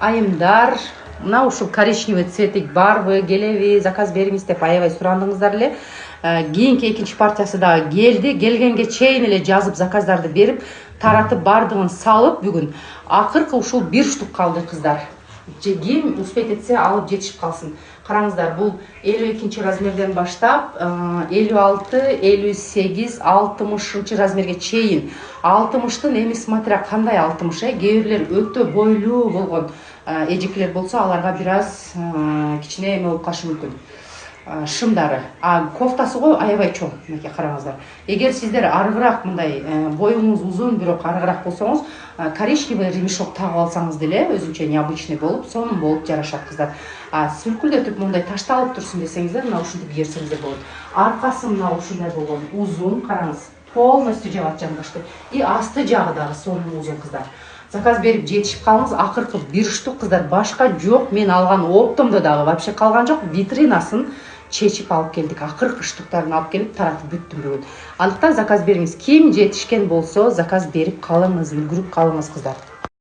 айымдар, мына ушул коричневый цветик барбы, келеби, заказ бериңиз деп аябай сурандыңыздар эле. Кийинки экинчи партиясы дагы келди. Келгенге чейин эле жазып заказдарды берип, таратып бардыгын салып бүгүн. Акыркы ушул 1 штук калды кыздар. Ким успеть этсе алып жетишип калсын. Караңыздар, бул 52 размерден баштап 56, 58, 60 размерге чейин. 60-тын эми смотря кандай 60, кээ бирлер өтө бойлуу болгон эжекелер болсо, аларга бир аз кичине эме болуп калышы мүмкүн. Шымдары. Кофтасы го аябай чоң. Мынакей караңыздар. Эгер сиздер арыгыраак мындай боюңуз узун, бирок арыгыраак болсоңуз, коричневый ремешок тагып алсаңыз деле өзүнчө необычный болуп, сонун болуп жарашат кыздар. Сүлкүлдөтүп мындай ташталып турсун десеңиздер, мына ушинтип кийерсеңиздер болот. Аркасы мына ушундай болгон, узун, караңыз. Полностью жабат жамбашты. И асты жагы дагы сонун узун кыздар. Заказ берип жетишип калыңыз, акыркы 1 штук кыздар, башка жок. Мен алган оптомдо дагы вообще калган жок. Витринасын чечип алып келдик. Акыркы штуктарын алып келип таратып бүттүм бүгүн. Андыктан заказ бериңиз. Ким жетишкен болсо, заказ берип калыңыз, үлгүрүп калыңыз кыздар.